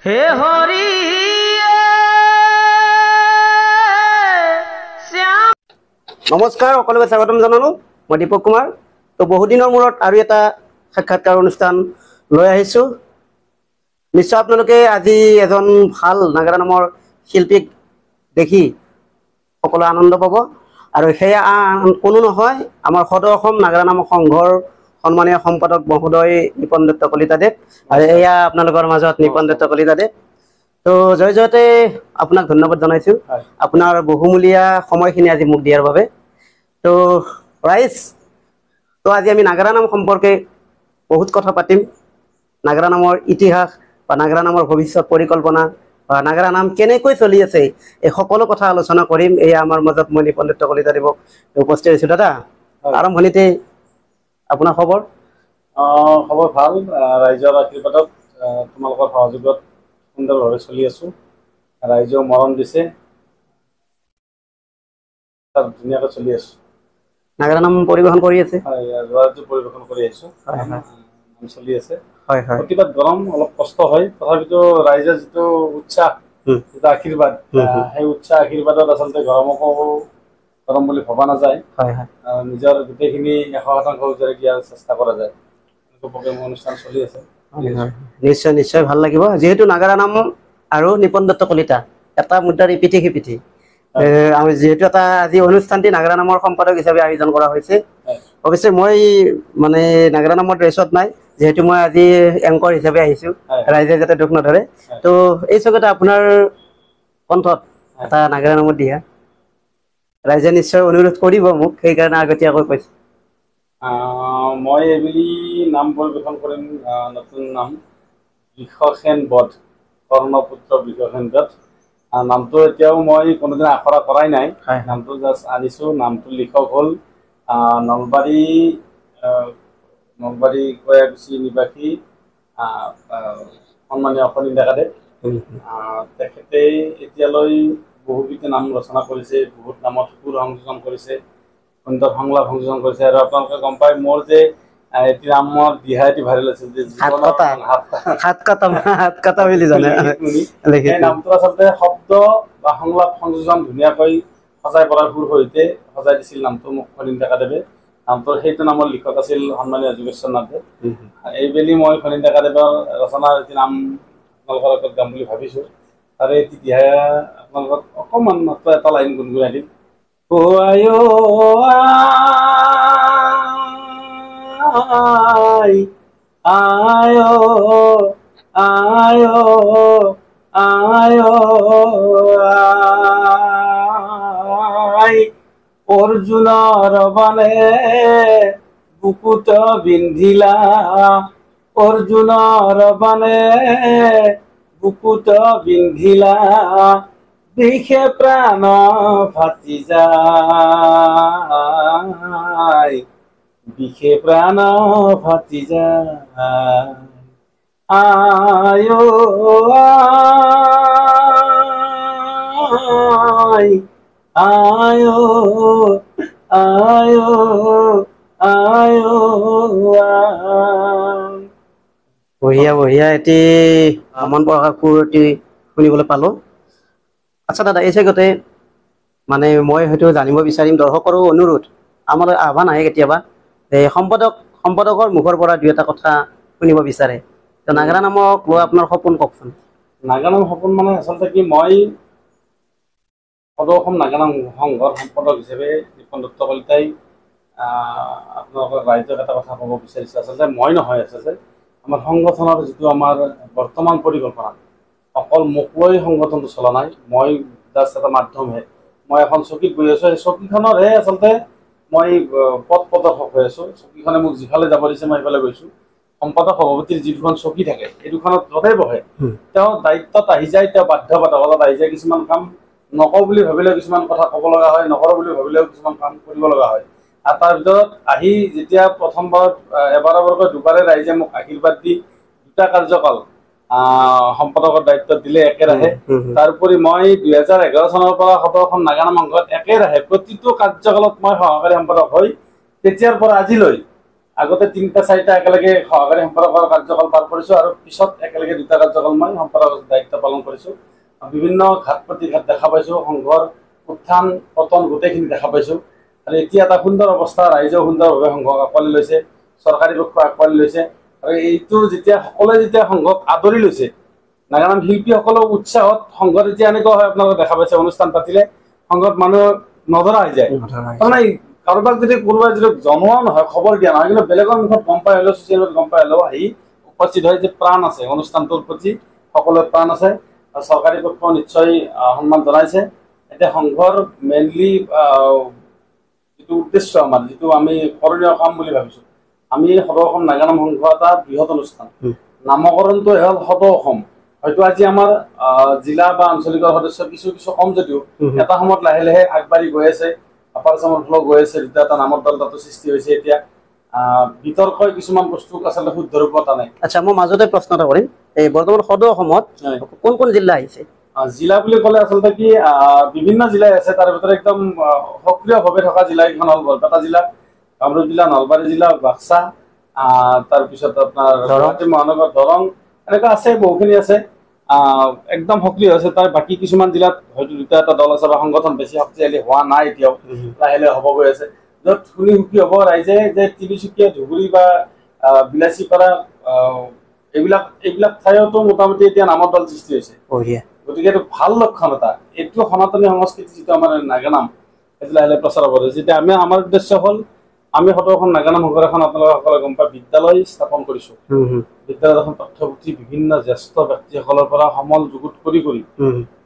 হে হৰি শ্যাম। নমস্কাৰ, সকলোকে স্বাগতম জনালোঁ। মই দীপক কুমাৰ। তো বহুদিনৰ মূৰত আৰু এটা সাক্ষাৎকাৰ অনুষ্ঠান লৈ আহিছোঁ। নিশ্চয় আপোনালোকে আজি এজন ভাল নাগাৰা নামৰ শিল্পীক দেখি সকলো আনন্দ পাব। আৰু সেয়া কোনো নহয়, আমাৰ সদৌ অসম নাগাৰা নাম সংঘৰ সন্মানীয় সম্পাদক মহোদয় নিপন দত্ত কলিতাদেৱ। আৰু এয়া আপোনালোকৰ মাজত নিপন দত্ত কলিতাদেৱ। তো জয়তে আপোনাক ধন্যবাদ জনাইছোঁ, আপোনাৰ বহুমূলীয়া সময়খিনি আজি মোক দিয়াৰ বাবে। তো ৰাইজ, তো আজি আমি নাগাৰা নাম সম্পৰ্কে বহুত কথা পাতিম। নাগাৰা নামৰ ইতিহাস বা নাগাৰা নামৰ ভৱিষ্যত পৰিকল্পনা বা নাগাৰা নাম কেনেকৈ চলি আছে, এই সকলো কথা আলোচনা কৰিম। এয়া আমাৰ মাজত মই নিপন দত্ত কলিতাদেৱক উপস্থিত হৈছোঁ। দাদা, আৰম্ভণিতে আপোনাৰ খবৰ? খবৰ ভাল। ৰাইজৰ আশীৰ্বাদত, তোমালোকৰ সহযোগত সুন্দৰভাৱে চলি আছোঁ। ৰাইজেও মৰম দিছে, ধুনীয়াকৈ চলি আছোঁ। নাগাৰা নাম পৰিৱেশন কৰি আছে? হয়, যোৱাটো পৰিৱেশন কৰি আহিছোঁ। নাম চলি আছে। হয় হয়। প্ৰতিবাদ গৰম, অলপ কষ্ট হয়, তথাপিতো ৰাইজৰ যিটো উৎসাহ, যিটো আশীৰ্বাদ, সেই উৎসাহ আশীৰ্বাদত আচলতে গৰমকো গৰম বুলি ভবা নাযায়। হয় হয়। নিজৰ গোটেইখিনি 100% উজাৰি দিয়াৰ চেষ্টা কৰা যায়। অনুষ্ঠান চলি আছে। নিশ্চয় নিশ্চয় ভাল লাগিব, যিহেতু নাগাৰা নাম আৰু নিপন দত্ত কলিতা এটা মুদ্ৰাৰ ইপিঠি সিপিঠি। আমি যিহেতু এটা আজি অনুষ্ঠানটি নাগাৰা নামৰ সম্পাদক হিচাপে আয়োজন কৰা হৈছে। অৱশ্যে মই মানে নাগাৰা নামৰ ড্ৰেছত নাই, যিহেতু মই আজি এংকৰ হিচাপে আহিছোঁ, ৰাইজে যাতে দুখ নধৰে। তো এই চকতে আপোনাৰ কণ্ঠত এটা নাগাৰা নামত দিয়া ৰাইজে নিশ্চয় অনুৰোধ কৰিব মোক, সেইকাৰণে আগতীয়াকৈ কৈছোঁ। মই এইবুলি নাম পৰিৱেশন কৰিম, নতুন নাম বৃষসেন বধ, কৰ্ণপুত্ৰ বৃষসেন বধ। নামটো এতিয়াও মই কোনোদিন আখৰা কৰাই নাই, নামটো জাষ্ট আনিছোঁ। নামটো লিখক হ'ল নলবাৰী কয়াকুছি নিবাসী সন্মানীয় অকণি ডেকাদেৱ। তেখেতে এতিয়ালৈ বহুকেইটা নাম ৰচনা কৰিছে, বহুত নামত সুৰ সংযোজন কৰিছে, সুন্দৰ সংলাপ সংযোজন কৰিছে। আৰু আপোনালোকে গম পায়, মোৰ যে এটি নামৰ দিহাটি ভাইৰেল আছিল যে সেই নামটো আচলতে শব্দ বা সংলাপ সংযোজন ধুনীয়াকৈ সজাই পৰাৰ সুৰ সৈতে সজাই দিছিল নামটো মোক ফণীন্দ্ৰ ডেকাদেৱে। নামটোৰ সেইটো নামৰ লিখক আছিল সন্মানীয় যোগেশ্বৰ নাথে। এইবেলি মই ফণীন্দ্ৰ ডেকাদেৱৰ ৰচনাৰ এটি নাম আপোনালোকৰ আগত গাম বুলি ভাবিছোঁ। তাৰে তেতিয়াহে আপোনালোকক অকণমান মাত্ৰ এটা লাইন গুণগুণাই দিম। অৰ্জুনৰ বানে বুকুত বিন্ধিলা, অৰ্জুনৰ বানে বুকুত বিন্ধিলা, বিষে প্ৰাণ ফাটি যায়, বিষে প্ৰাণ ফাটি যায়। আয় আয় আয় আয়। বঢ়িয়া বঢ়িয়া, এটি মন প্ৰকাশ সুৰ এটি শুনিবলৈ পালোঁ। আচ্ছা দাদা, এই চেগতে মানে মই হয়তো জানিব বিচাৰিম, দৰ্শকৰো অনুৰোধ, আমাৰ আহ্বান আহে কেতিয়াবা সম্পাদকৰ মুখৰ পৰা দুই এটা কথা শুনিব বিচাৰে। তো নাগাৰা নামক লৈ আপোনাৰ সপোন কওকচোন। নাগাৰা নাম সপোন মানে আচলতে কি, মই সদৌ অসম নাগাৰা সংঘৰ সম্পাদক হিচাপে নিপন দত্ত কলিতাই আপোনালোকৰ ৰাইজক এটা কথা ক'ব বিচাৰিছোঁ। আচলতে মই নহয়, আচলতে আমাৰ সংগঠনৰ যিটো আমাৰ বৰ্তমান পৰিকল্পনা, অকল মোক লৈ সংগঠনটো চলা নাই। মই জাষ্ট এটা মাধ্যমহে। মই এখন চকীত বহি আছোঁ, সেই চকীখনৰহে আচলতে মই পথ প্ৰদৰ্শক হৈ আছোঁ। চকীখনে মোক যিফালে যাব দিছে মই সেইফালে গৈছোঁ। সম্পাদক সভাপতিৰ যি দুখন চকী থাকে, এই দুখনত য'তেই বহে তেওঁ দায়িত্বত আহি যায়, তেওঁ বাধ্যবাধকতাত আহি যায়। কিছুমান কাম নকওঁ বুলি ভাবিলেও কিছুমান কথা ক'ব লগা হয়, নকৰোঁ বুলি ভাবিলেও কিছুমান কাম কৰিব লগা হয়। আৰু তাৰ ভিতৰত আহি যেতিয়া প্ৰথমবাৰত এবাৰকৈ দুবাৰে ৰাইজে মোক আশীৰ্বাদ দি দুটা কাৰ্যকাল সম্পাদকৰ দায়িত্ব দিলে একেৰাহে। তাৰোপৰি মই 2011 চনৰ পৰা সদৌ অসম নাগাৰা সংঘত একেৰাহে প্ৰতিটো কাৰ্যকালত মই সহকাৰী সম্পাদক হৈ তেতিয়াৰ পৰা আজিলৈ আগতে 3টা 4টা একেলগে সহকাৰী সম্পাদকৰ কাৰ্যকাল পাৰ কৰিছো আৰু পিছত একেলগে 2টা কাৰ্যকাল মই সম্পাদকৰ দায়িত্ব পালন কৰিছো বিভিন্ন ঘাট প্ৰতিঘাত দেখা পাইছো সংঘৰ উত্থান পতন গোটেইখিনি দেখা পাইছো আৰু এতিয়া এটা সুন্দৰ অৱস্থা ৰাইজেও সুন্দৰভাৱে সংঘক আঁকোৱালি লৈছে চৰকাৰী পক্ষ আঁকোৱালি লৈছে আৰু এইটো যেতিয়া সকলোৱে যেতিয়া সংঘক আদৰি লৈছে নাগানাম শিল্পীসকলৰ উৎসাহত সংঘত এতিয়া এনেকুৱা হয় আপোনালোকে দেখা পাইছে অনুষ্ঠান পাতিলে সংঘত মানুহ নধৰা হৈ যায় তাৰমানে কাৰোবাক যদি কোনোবাই যদি জনোৱা নহয় খবৰ দিয়া নহয় কিন্তু বেলেগৰ মুখত গম পাই হ'লেও ছ'চিয়েল মিডিয়াত গম পাই হ'লেও আহি উপস্থিত হয় যে প্ৰাণ আছে অনুষ্ঠানটোৰ প্ৰতি সকলোৰে প্ৰাণ আছে আৰু চৰকাৰী পক্ষ নিশ্চয় সন্মান জনাইছে এতিয়া সংঘৰ মেইনলি যিটো উদ্দেশ্য আমাৰ যিটো আমি কৰণীয় কাম বুলি ভাবিছোঁ আমি সদৌ অসম নাগানাম সংঘ এটা বৃহৎ অনুষ্ঠান নামকৰণটো হ'ল সদৌ অসম হয়তো আজি আমাৰ জিলা বা আঞ্চলিকৰ সদস্য কিছু কিছু কম যদিও এটা সময়ত লাহে লাহে আগবাঢ়ি গৈ আছে আপাৰ আচামৰ ফালেও গৈ আছে দুটা এটা নামৰ দল তাতো সৃষ্টি হৈছে এতিয়া বিতৰ্কই কিছুমান বস্তু আচলতে শুদ্ধ ৰূপত আনে আচ্ছা মই মাজতে প্ৰশ্ন এটা কৰিম এই বৰ্তমান সদৌ অসমত কোন কোন জিলা আহিছে জিলা বুলি ক'লে আচলতে কি বিভিন্ন জিলাই আছে তাৰ ভিতৰত একদম সক্ৰিয়ভাৱে থকা জিলাকেইখন হ'ল বৰপেটা জিলা কামৰূপ জিলা নলবাৰী জিলা বাক্সা তাৰপিছত আপোনাৰ গুৱাহাটী মহানগৰ দৰং এনেকুৱা আছে বহুখিনি আছে একদম সক্ৰিয় আছে তাৰ বাকী কিছুমান জিলাত হয়তো দুটা এটা দল আছে বা সংগঠন বেছি শক্তিশালী হোৱা নাই এতিয়াও লাহে লাহে হ'ব গৈ আছে য'ত শুনি সুখী হ'ব ৰাইজে যে তিনিচুকীয়া ধুবুৰী বা বিলাচীপাৰা এইবিলাক ঠাইতো মোটামুটি এতিয়া নামৰ দল সৃষ্টি হৈছে গতিকে এইটো ভাল লক্ষণ এটা এইটো সনাতনী সংস্কৃতি যিটো আমাৰ নাগানাম সেইটো লাহে লাহে প্ৰচাৰ হ'ব ধৰিছে এতিয়া আমাৰ উদ্দেশ্য হ'ল আমি সদৌ অসম নাগানাম সংঘৰ এখন আপোনালোকসকলে গম পাই বিদ্যালয় স্থাপন কৰিছো বিদ্যালয়ত এখন পাঠ্যপুথি বিভিন্ন জ্যেষ্ঠ ব্যক্তিসকলৰ পৰা সমল যুগুত কৰি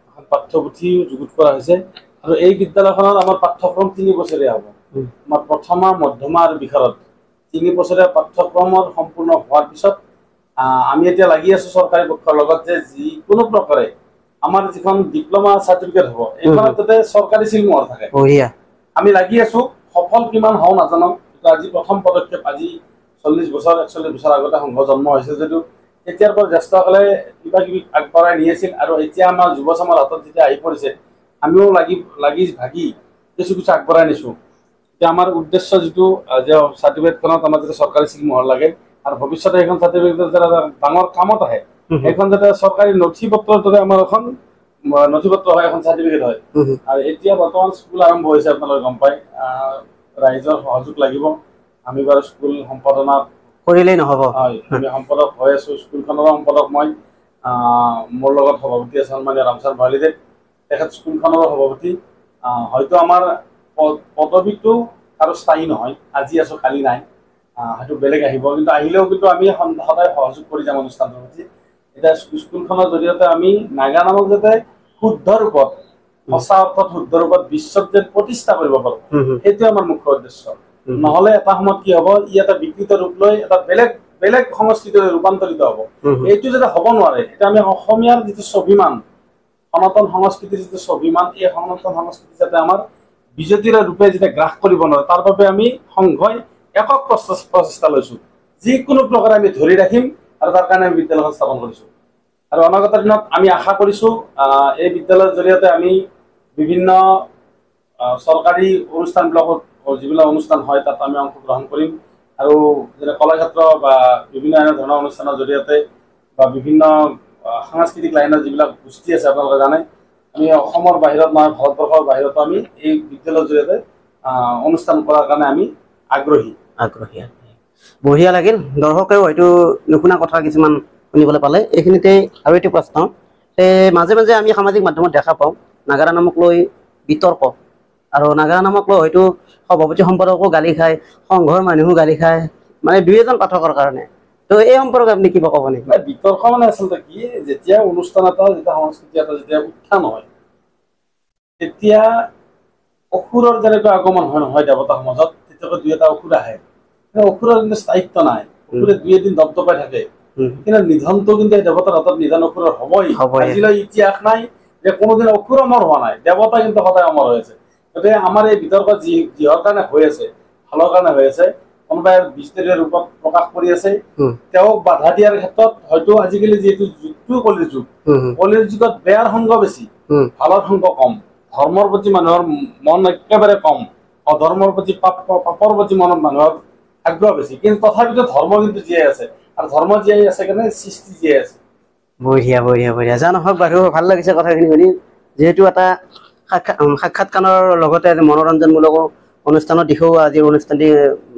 এখন পাঠ্যপুথি যুগুত কৰা হৈছে আৰু এই বিদ্যালয়খনত আমাৰ পাঠ্যক্ৰম 3 বছৰীয়া হ'ব আমাৰ প্ৰথমা মধ্যমা আৰু বিশাৰদ 3 বছৰীয়া পাঠ্যক্ৰমৰ সম্পূৰ্ণ হোৱাৰ পিছত আমি এতিয়া লাগি আছো চৰকাৰী পক্ষৰ লগত যে যিকোনো প্ৰকাৰে আমাৰ যিখন ডিপ্ল'মা চাৰ্টিফিকেট হ'ব এইখনত যাতে চৰকাৰী চিলমোহৰ থাকে আমি লাগি আছো সফল কিমান হওঁ নাজানো আজি প্ৰথম পদক্ষেপ আজি 40 বছৰ 41 বছৰ আগতে সংঘ জন্ম হৈছিল যদিও তেতিয়াৰ পৰা জ্যেষ্ঠসকলে কিবা কিবি আগবঢ়াই নি আছিল আৰু এতিয়া আমাৰ যুৱ চামৰ হাতত যেতিয়া আহি পৰিছে আমিও লাগি ভাগি কিছু কিছু আগবঢ়াই নিছোঁ এতিয়া আমাৰ উদ্দেশ্য যিটো যে চাৰ্টিফিকেটখনত আমাৰ যাতে চৰকাৰী চিলমোহৰ লাগে আৰু ভৱিষ্যতে এইখন চাৰ্টিফিকেট যাতে ডাঙৰ কামত আহে এইখন যাতে চৰকাৰী নথি পত্ৰৰ দৰে আমাৰ এখন নথি পত্ৰ হয় এখন চাৰ্টিফিকেট হয় আৰু এতিয়া বৰ্তমান স্কুল আৰম্ভ হৈছে আপোনালোকে গম পায় ৰাইজৰ সহযোগ লাগিব আমি বাৰু স্কুল সম্পাদনা কৰিলেই নহ'ব হয় আমি সম্পাদক হৈ আছোঁ স্কুলখনৰ সম্পাদক মই মোৰ লগত সভাপতি আছে সন্মানীয় ৰামচাৰ ভৰালীদেৱ তেখেত স্কুলখনৰ সভাপতি হয়তো আমাৰ পদবীটো আৰু স্থায়ী নহয় আজি আছোঁ কালি নাই হয়তো বেলেগ আহিব কিন্তু আহিলেও কিন্তু আমি সদায় সহযোগ কৰি যাম অনুষ্ঠানটোৰ প্ৰতি এতিয়া স্কুলখনৰ জৰিয়তে আমি নাগানামক যাতে শুদ্ধ ৰূপত সঁচা অৰ্থত শুদ্ধ ৰূপত বিশ্বত যেন প্ৰতিষ্ঠা কৰিব পাৰোঁ সেইটোৱে আমাৰ মুখ্য উদ্দেশ্য নহ'লে এটা সময়ত কি হ'ব ই এটা বিকৃত ৰূপ লৈ এটা বেলেগ সংস্কৃতিলৈ ৰূপান্তৰিত হ'ব এইটো যাতে হ'ব নোৱাৰে এতিয়া আমি অসমীয়াৰ যিটো স্বাভিমান সনাতন সংস্কৃতিৰ যিটো স্বাভিমান এই সনাতন সংস্কৃতি যাতে আমাৰ বিজেপিৰ ৰূপে যেতিয়া গ্ৰাস কৰিব নোৱাৰে তাৰ বাবে আমি সংঘই একক প্ৰচেষ্টা লৈছোঁ যিকোনো প্ৰকাৰে আমি ধৰি ৰাখিম আৰু তাৰ কাৰণে আমি বিদ্যালয়খন স্থাপন কৰিছোঁ আৰু অনাগত দিনত আমি আশা কৰিছোঁ এই বিদ্যালয়ৰ জৰিয়তে আমি বিভিন্ন চৰকাৰী অনুষ্ঠানবিলাকত যিবিলাক অনুষ্ঠান হয় তাত আমি অংশগ্ৰহণ কৰিম আৰু যেনে কলাক্ষেত্ৰ বা বিভিন্ন এনে ধৰণৰ অনুষ্ঠানৰ জৰিয়তে বা বিভিন্ন সাংস্কৃতিক লাইনৰ যিবিলাক গোষ্ঠী আছে আপোনালোকে জানে আমি অসমৰ বাহিৰত নহয় ভাৰতবৰ্ষৰ বাহিৰতো আমি এই বিদ্যালয়ৰ জৰিয়তে অনুষ্ঠান কৰাৰ কাৰণে আমি আগ্ৰহী বঢ়িয়া লাগিল দৰ্শকেও হয়তো নুশুনা কথা কিছুমান শুনিবলৈ পালে এইখিনিতে আৰু এটি প্ৰশ্ন মাজে মাজে আমি সামাজিক মাধ্যমত দেখা পাওঁ নাগানামক লৈ বিতৰ্ক আৰু নাগানামক লৈ হয়তো সভাপতি সম্পাদকো গালি খায় সংঘৰ মানুহো গালি খায় মানে 2-এজন পাঠকৰ কাৰণে তো এই সম্পৰ্কে আপুনি কিবা ক'ব নেকি বিতৰ্ক মানে আচলতে কি যেতিয়া অনুষ্ঠান এটা যেতিয়া সংস্কৃতি এটা যেতিয়া উত্থান হয় তেতিয়া অসুৰৰ যেনেকৈ আগমন হয় নহয় দেৱতাৰ সমাজত তেতিয়াকৈ 2-এটা অসুৰ আহে অসুৰৰ কিন্তু স্থায়িত্ব নাই অসুৰে 2-এদিন দপদপাই থাকে কিন্তু নিধনটো কিন্তু দেৱতাৰ হাতত নিধন অসুৰৰ হ'বই আজিলৈ ইতিহাস নাই যে কোনোদিন অসুৰ অমৰ হোৱা নাই দেৱতা কিন্তু সদায় অমৰ হৈ আছে গতিকে আমাৰ এই বিতৰ্ক যিহৰ কাৰণে হৈ আছে ভালৰ কাৰণে হৈ আছে কোনোবাই বিস্তাৰিত ৰূপত প্ৰকাশ কৰি আছে তেওঁক বাধা দিয়াৰ ক্ষেত্ৰত হয়তো আজিকালি যিহেতু যুগটো কলিৰ যুগ কলিৰ যুগত বেয়াৰ সংগ বেছি ভালৰ সংগ কম ধৰ্মৰ প্ৰতি মানুহৰ মন একেবাৰে কম অধৰ্মৰ প্ৰতি পাপৰ প্ৰতি মনত মানুহৰ আগ্ৰহ বেছি, কিন্তু তথাপিতো ধৰ্ম কিন্তু জীয়াই আছে, আৰু ধৰ্ম জীয়াই আছে কাৰণে সৃষ্টি জীয়াই আছে। বঢ়িয়া বঢ়িয়া বঢ়িয়া, যা নহওক বাৰু ভাল লাগিছে কথাখিনি শুনি। যিহেতু এটা সাক্ষাৎকাৰৰ লগতে মনোৰঞ্জনমূলক অনুষ্ঠানৰ দিশেও আজিৰ অনুষ্ঠানটি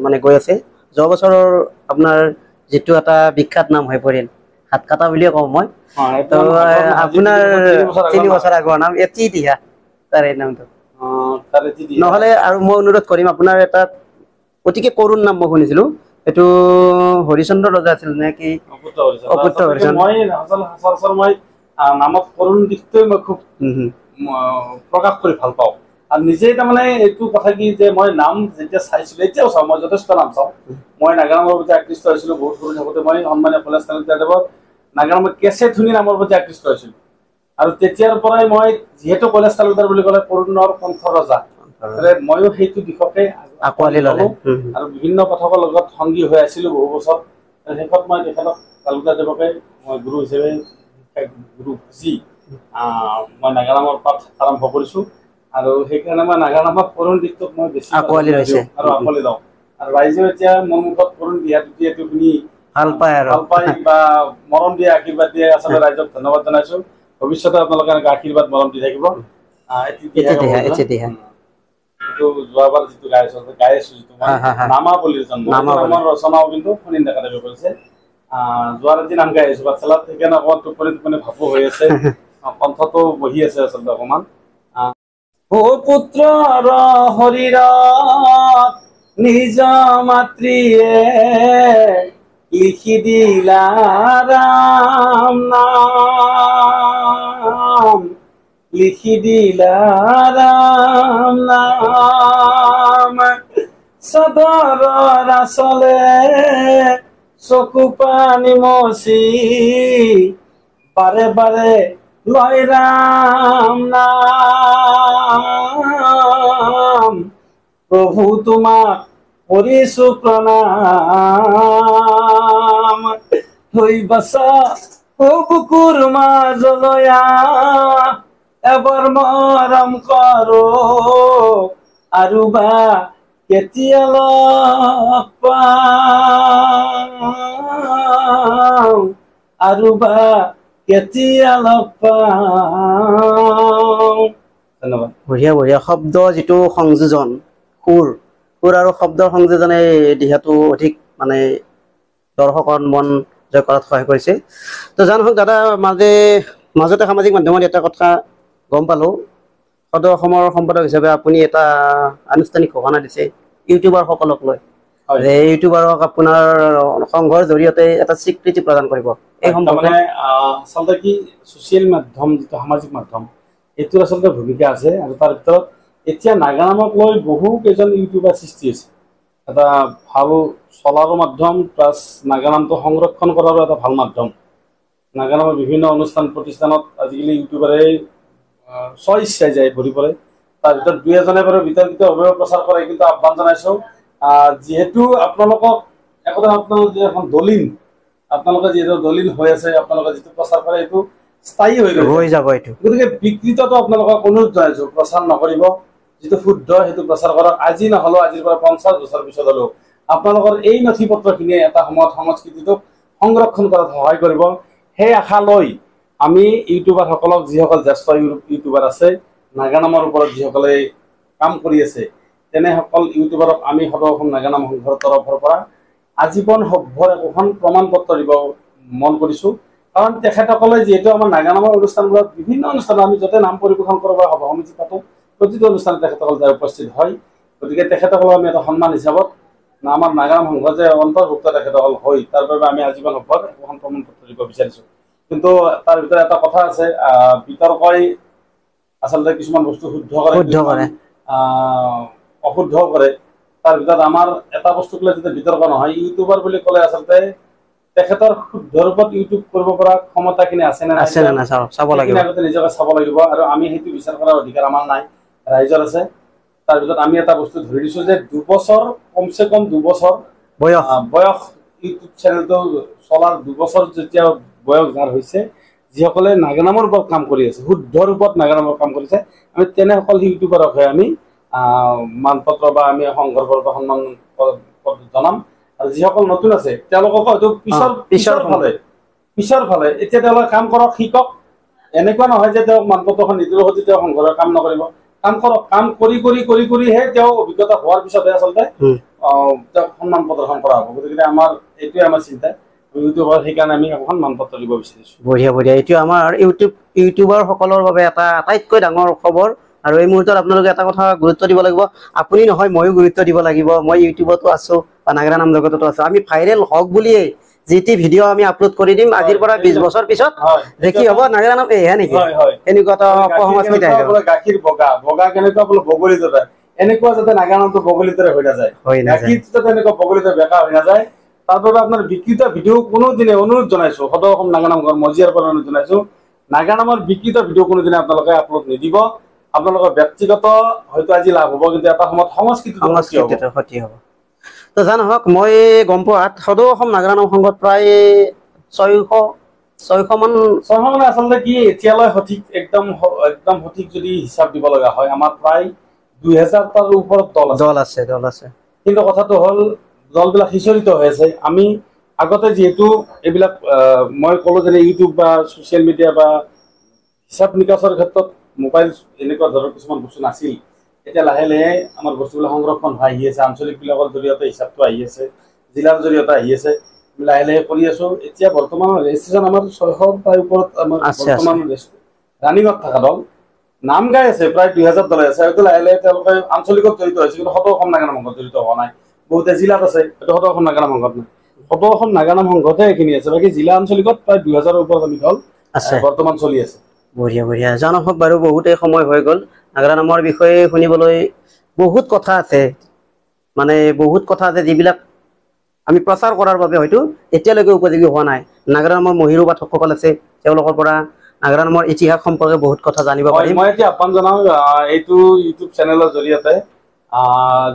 মানে গৈ আছে। যোৱা বছৰৰ আপোনাৰ যিটো এটা বিখ্যাত নাম হৈ পৰিল হাত কটা বুলিয়ে কওঁ মই, এইটো তো নাম আগৰ নহয়, আজি আপোনাৰ 3 বছৰ আগৰ নাম এটি দিহা তাৰে নামটো। তাৰে যি দিয়ে নহলে আৰু মই অনুৰোধ কৰিম, আপোনাৰ এটা অতিকে কৰুণ নাম মই শুনিছিলো, এইটো হৰিচন্দ্ৰ ৰজা আছিল নে কি? অপুত্ৰ হৰিচন্দ্ৰ। মই সচৰাচৰ মই নামত কৰুণ দিশটোৱে মই খুব প্ৰকাশ কৰি ভাল পাওঁ। আৰু নিজেই তাৰমানে এইটো কথা কি যে মই নাম যেতিয়া চাইছিলো, এতিয়াও চাওঁ, মই যথেষ্ট নাম চাওঁ। মই নাগাৰামৰ প্ৰতি আকৃষ্ট হৈছিলো বহুত সৰু থাকোতে। মই সন্মানীয় কলেজ তালুকদাৰদেৱৰ নাগাৰামৰ কেঁচে ধুনি নামৰ প্ৰতি আকৃষ্ট হৈছিলো, আৰু তেতিয়াৰ পৰাই মই যিহেতু কলেজ তালুকদাৰ বুলি ক'লে কৰুণৰ কণ্ঠ ৰজা, ময়ো সেইটো দিশকে আঁকোৱালি ললে। আৰু বিভিন্ন পাঠকৰ লগত সংগী হৈ আছিলো বহু বছৰ। শেষত মই তেখেতক তালুকদাৰদেৱকে মই গুৰু হিচাপে গুৰু বুজি মই নাগাৰামৰ পাঠ আৰম্ভ কৰিছো, আৰু সেইকাৰণে মই নাগাৰামত কৰুণ দিশটোক মই বেছি আঁকোৱালি লৈছে আৰু আঁকোৱালি লওঁ। আৰু ৰাইজেও এতিয়া মোৰ মুখত কৰুণ দিহা দ্বিতীয়টো শুনি ভাল পায় আৰু ভাল পাই বা মৰম দিয়ে, আশীৰ্বাদ দিয়ে। আচলতে ৰাইজক ধন্যবাদ জনাইছো। ভৱিষ্যতে আপোনালোকে এনেকৈ আশীৰ্বাদ মৰম দি থাকিব। এইটো যোৱাবাৰ যিটো গাই আছো যিটো মই নামাৱলীৰ জন্ম, নামৰ ৰচনাও কিন্তু সুনীল ডেকাদেৱে কৰিছে। যোৱা ৰাতি নাম গাই আহিছো বাচ্ছালাত, সেইকাৰণে অকণমান টোপনি টোপনি ভাবো হৈ আছে, কণ্ঠটো বহি আছে আচলতে অকণমান। ও পুত্ৰৰ শৰীৰত নিজ মাতৃয়ে লিখি দিলা ৰাম নাম, লিখি দিলা ৰাম নাম, চাদৰৰ আঁচলে চকু পানী মচি বাৰে বাৰে লয় ৰাম নাম, প্ৰভু তোমাক কৰিছো প্ৰণাম, হৈ বাছা ও বুকুৰ মাজলয়া, এবাৰ মৰম কৰো আৰু বা কেতিয়া লগ পাওঁ, আৰু বা কেতিয়া লগ পাওঁ। ধন্যবাদ। বঢ়িয়া বঢ়িয়া। শব্দ যিটো সংযোজন, সুৰ আৰু শব্দৰ সংযোজনে দিহাটো অধিক মানে দৰ্শকৰ মন জয় কৰাত সহায় কৰিছে। তো জান হওক দাদা, মাজতে সামাজিক মাধ্যমত এটা কথা গম পালো, সদৌ অসমৰ সম্পাদক হিচাপে আপুনি এটা আনুষ্ঠানিক ঘোষণা দিছে ইউটিউবাৰ সকলক লৈ, যে ইউটিউবাৰক আপোনাৰ সংঘৰ জৰিয়তে এটা স্বীকৃতি প্ৰদান কৰিব। এই তাৰমানে আচলতে কি, ছচিয়েল মাধ্যম যিটো সামাজিক মাধ্যম, এইটোৰ আচলতে ভূমিকা আছে। আৰু তাৰ ভিতৰত এতিয়া নাগাৰামক লৈ বহু কেইজন ইউটিউবাৰ সৃষ্টি হৈছে। এটা ভাল চলাৰো মাধ্যম, প্লাছ নাগাৰামটো সংৰক্ষণ কৰাৰো এটা ভাল মাধ্যম। নাগাৰামৰ বিভিন্ন অনুষ্ঠান প্ৰতিষ্ঠানত আজিকালি ইউটিউবাৰে স্বইচ্ছাই যায় ভৰি পৰে। তাৰ ভিতৰত দুই এজনে বাৰু বিতৰ্কিতভাৱে প্ৰচাৰ কৰে, কিন্তু আহ্বান জনাইছো, যিহেতু আপোনালোকক একোটা আপোনালোক যে এখন দলিল, আপোনালোকে যিহেতু দলিল হৈ আছে, আপোনালোকে যিটো প্ৰচাৰ কৰে এইটো স্থায়ী হৈ যাব। এইটো গতিকে বিকৃতটো আপোনালোকক অনুৰোধ জনাইছো, প্ৰচাৰ নকৰিব। যিটো শুদ্ধ সেইটো প্ৰচাৰ কৰক। আজি নহলেও আজিৰ পৰা 50 বছৰ পিছত হলেও আপোনালোকৰ এই নথি পত্ৰখিনিয়ে এটা সময়ত সংস্কৃতিটোক সংৰক্ষণ কৰাত সহায় কৰিব। সেই আশা লৈ আমি ইউটিউবাৰ সকলক, যিসকল জ্যেষ্ঠ ইউটিউবাৰ আছে, নাগানামৰ ওপৰত যিসকলে কাম কৰি আছে, তেনেসকল ইউটিউবাৰক আমি সদৌ অসম নাগানাম সংঘৰ তৰফৰ পৰা আজীৱন সভ্যৰ একোখন প্ৰমাণ পত্ৰ দিব মন কৰিছো। কাৰণ তেখেতসকলে যিহেতু আমাৰ নাগানামৰ অনুষ্ঠানবোৰত বিভিন্ন অনুষ্ঠানত আমি য'তে নাম পৰিৱেশন কৰোঁ বা সভা সমিতি পাতো, প্ৰতিটো অনুষ্ঠানত তেখেতসকল যায় উপস্থিত হয়। গতিকে তেখেতসকলক আমি এটা সন্মান হিচাপত আমাৰ নাগানাম সংঘ যে অন্তৰ্ভুক্ত তেখেতসকল হয়, তাৰ বাবে আমি আজীৱন সভ্যৰ একোখন প্ৰমাণ পত্ৰ দিব বিচাৰিছো। কিন্তু তাৰ ভিতৰত এটা কথা আছে, বিতৰ্কই আচলতে কিছুমান বস্তু শুদ্ধ কৰে, কিছুমান অশুদ্ধও কৰে। তাৰ ভিতৰত আমাৰ এটা বস্তুক লৈ যেতিয়া বিতৰ্ক নহয়, ইউটিউবাৰ বুলি ক'লে আচলতে তেখেতৰ শুদ্ধ ৰূপত ইউটিউব কৰিব পৰা ক্ষমতাখিনি আছে নে নাই, চাব লাগিব, আগতে নিজকে চাব লাগিব। আৰু আমি সেইটো বিচাৰ কৰাৰ অধিকাৰ আমাৰ নাই, ৰাইজৰ আছে। তাৰ ভিতৰত আমি এটা বস্তু ধৰি দিছো যে দুবছৰ, কমচে কম দুবছৰ বয়স ইউটিউব চেনেলটো চলাৰ 2 বছৰ যেতিয়া বয়স যাৰ হৈছে, যিসকলে নাগানামৰ ওপৰত কাম কৰি আছে, শুদ্ধ ৰূপত নাগানামৰ কাম কৰিছে, আমি তেনেসকল ইউটিউবাৰকহে আমি মানপত্ৰ বা আমি সংঘৰ পৰা সন্মান জনাম। আৰু যিসকল নতুন আছে তেওঁলোকক হয়তো পিছৰ ফালে এতিয়া তেওঁলোকে কাম কৰক, শিকক। এনেকুৱা নহয় যে তেওঁ মানপত্ৰখন নিদিলেও হয়তো তেওঁ সংঘৰ কাম নকৰিব, কাম কৰক। কাম কৰিহে তেওঁ অভিজ্ঞতা হোৱাৰ পিছতহে আচলতে তেওঁ সন্মান প্ৰদৰ্শন কৰা হ'ব। গতিকে আমাৰ এইটোৱে আমাৰ চিন্তা, ইউটিউবৰ, সেইকাৰণে আমি এখন মানপত্ৰ দিব বিচাৰিছোঁ। বঢ়িয়া বঢ়িয়া। এইটো আমাৰ ইউটিউবাৰ সকলৰ বাবে এটা আটাইতকৈ ডাঙৰ খবৰ। আৰু এই মুহূৰ্তত আপোনালোকে এটা কথা গুৰুত্ব দিব লাগিব, আপুনি নহয় ময়ো গুৰুত্ব দিব লাগিব। মই ইউটিউবতো আছো বা নাগাৰা নাম জগততো আছো। আমি ভাইৰেল হওক বুলিয়ে যি টি ভিডিঅ' আমি আপলোড কৰি দিম। আজিৰ পৰা 20 বছৰ পিছত দেখি হ'ব নাগাৰা নাম এয়া নেকি, এনেকুৱা এটা অপসংস্কৃতি আহিব। গাখীৰ বগা কেনেকুৱা বোলে বগলী দৰে, এনেকুৱা যাতে নাগাৰা নামটো বগলী দৰে হৈ নাযায়, গাখীৰ যাতে এনেকুৱা বগলী দৰে বেকা হৈ নাযায়, তাৰ বাবে আপোনাৰ বিকৃত ভিডিঅ' কোনোদিনে অনুৰোধ জনাইছো, সদৌ অসম নাগাৰা নামঘৰ মজিয়াৰ পৰা অনুৰোধ জনাইছো, নাগাৰা নামৰ বিকৃত ভিডিঅ' কোনোদিনে আপোনালোকে আপলোড নিদিব। আপোনালোকৰ ব্যক্তিগত হয়তো আজি লাভ হ'ব, কিন্তু এটা সময়ত সংস্কৃতিৰ ক্ষতি হ'ব। তো জান হওক, মই গম পোৱাত সদৌ অসম নাগাৰা নাম সংঘত প্ৰায় 600 মান মানে আচলতে কি এতিয়ালৈ সঠিক একদম সঠিক যদি হিচাপ দিব লগা হয়, আমাৰ প্ৰায় 2000টাৰ ওপৰত দল আছে। কিন্তু কথাটো হ'ল দলবিলাক সিঁচৰিত হৈ আছে। আমি আগতে যিহেতু এইবিলাক মই ক'লো যে ইউটিউব বা ছ'চিয়েল মিডিয়া বা হিচাপ নিকাচৰ ক্ষেত্ৰত মোবাইল এনেকুৱা ধৰণৰ কিছুমান বস্তু নাছিল। এতিয়া লাহে লাহে আমাৰ বস্তুবিলাক সংৰক্ষণ হৈ আহি আছে, আঞ্চলিকবিলাকৰ জৰিয়তে হিচাপটো আহি আছে, জিলাৰ জৰিয়তে আহি আছে, লাহে লাহে কৰি আছো। এতিয়া বৰ্তমান ৰেজিষ্ট্ৰেশ্যন আমাৰ 600টাৰ ওপৰত আমাৰ বৰ্তমান ৰানিঙত থকা দল নাম গাই আছে, প্ৰায় 2000 দলে আছে। হয়তো লাহে লাহে তেওঁলোকে আঞ্চলিকত জড়িত হৈছে, কিন্তু সদৌ অসম নাগাৰা নাম সংঘত জড়িত হোৱা নাই। বহুতে জিলাত আছে, সেইটো সদৌ অসম নাগাৰা নাম সংঘত নাই। সদৌ অসম নাগাৰা নাম সংঘতে এইখিনি আছে, বাকী জিলা আঞ্চলিকত প্ৰায় 2000ৰ ওপৰত আমি দল বৰ্তমান চলি আছে। বঢ়িয়া বঢ়িয়া। জানো হওক বাৰু, বহুতেই সময় হৈ গ'ল। নাগাৰা নামৰ বিষয়ে শুনিবলৈ বহুত কথা আছে, মানে বহুত কথা আছে যিবিলাক আমি প্ৰচাৰ কৰাৰ বাবে হয়তো এতিয়ালৈকে উপযোগী হোৱা নাই। নাগাৰা নামৰ মহিৰো পাঠকসকল আছে, তেওঁলোকৰ পৰা নাগাৰা নামৰ ইতিহাস সম্পৰ্কে বহুত কথা জানিব পাৰিম। মই এতিয়া আহ্বান জনাওঁ এইটো ইউটিউব চেনেলৰ জৰিয়তে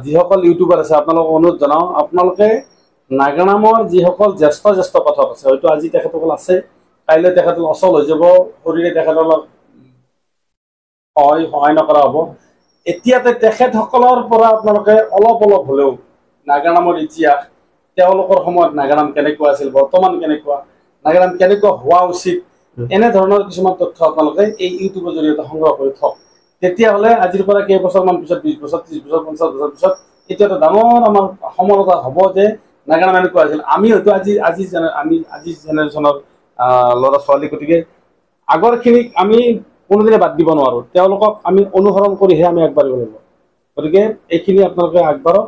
যিসকল ইউটিউবাৰ আছে আপোনালোকক অনুৰোধ জনাওঁ, আপোনালোকে নাগাৰা নামৰ যিসকল জ্যেষ্ঠ পাঠক আছে, হয়তো আজি তেখেতসকল আছে, কাইলৈ তেখেতসকল অচল হৈ যাব, শৰীৰে তেখেতসকলক সহায় নকৰা হ'ব। এতিয়াতে তেখেতসকলৰ পৰা আপোনালোকে অলপ হ'লেও নাগাৰা নামৰ ইতিহাস, তেওঁলোকৰ সময়ত নাগাৰা নাম কেনেকুৱা আছিল, বৰ্তমান কেনেকুৱা, নাগাৰা নাম কেনেকুৱা হোৱা উচিত, এনেধৰণৰ কিছুমান তথ্য আপোনালোকে এই ইউটিউবৰ জৰিয়তে সংগ্ৰহ কৰি থওক। তেতিয়াহ'লে আজিৰ পৰা কেইবছৰমান পিছত, 20 বছৰ, 30 বছৰ, 50 বছৰ পিছত এতিয়া এটা ডাঙৰ আমাৰ সমলতা হ'ব যে নাগাৰা নাম এনেকুৱা আছিল। আমি হয়তো আজি জেনেৰেশ্যনৰ ল'ৰা ছোৱালী, গতিকে আগৰখিনিক আমি কোনোদিনে বাদ দিব নোৱাৰোঁ, তেওঁলোকক আমি অনুসৰণ কৰিহে আমি আগবাঢ়িব লাগিব। গতিকে এইখিনি আপোনালোকে আগবাঢ়ক।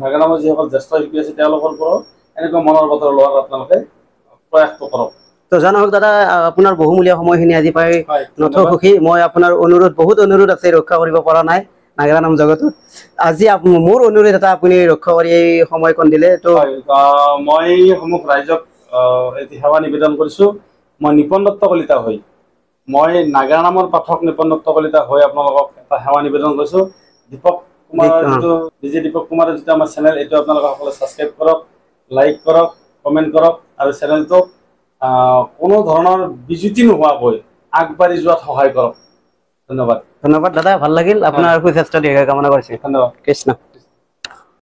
নাগাৰা নামৰ যিসকল জ্যেষ্ঠ শিল্পী আছে তেওঁলোকৰ পৰাও এনেকুৱা মনৰ বতৰ লোৱাৰ আপোনালোকে প্ৰয়াসটো কৰক। তো জানো হওক দাদা, আপোনাৰ বহুমূলীয়া সময়খিনি আজি পাই নথৈ সুখী। মই আপোনাৰ বহুত অনুৰোধ আছে, ৰক্ষা কৰিব পৰা নাই নাগাৰা নাম জগতত। আজি মোৰ অনুৰোধ এটা আপুনি ৰক্ষা কৰি এই সময়কণ দিলে। তো মই সমূহ ৰাইজক এটি সেৱা নিবেদন কৰিছোঁ। মই নিপন দত্ত কলিতা হৈ, মই নাগাৰা নামৰ পাঠক নিপন দত্ত কলিতা হৈ আপোনালোকক এটা সেৱা নিবেদন কৰিছোঁ। দীপক কুমাৰৰ যিটো দীপক কুমাৰৰ যিটো আমাৰ চেনেল, এইটো আপোনালোকে সকলোৱে ছাবস্ক্ৰাইব কৰক, লাইক কৰক, কমেণ্ট কৰক, আৰু চেনেলটোক কোনো ধৰণৰ বিজুতি নোহোৱাকৈ আগবাঢ়ি যোৱাত সহায় কৰক। ধন্যবাদ। ধন্যবাদ দাদা, ভাল লাগিল। আপোনাৰ সুস্বাস্থ্য দীৰ্ঘ কামনা কৰিছোঁ। ধন্যবাদ। কৃষ্ণ।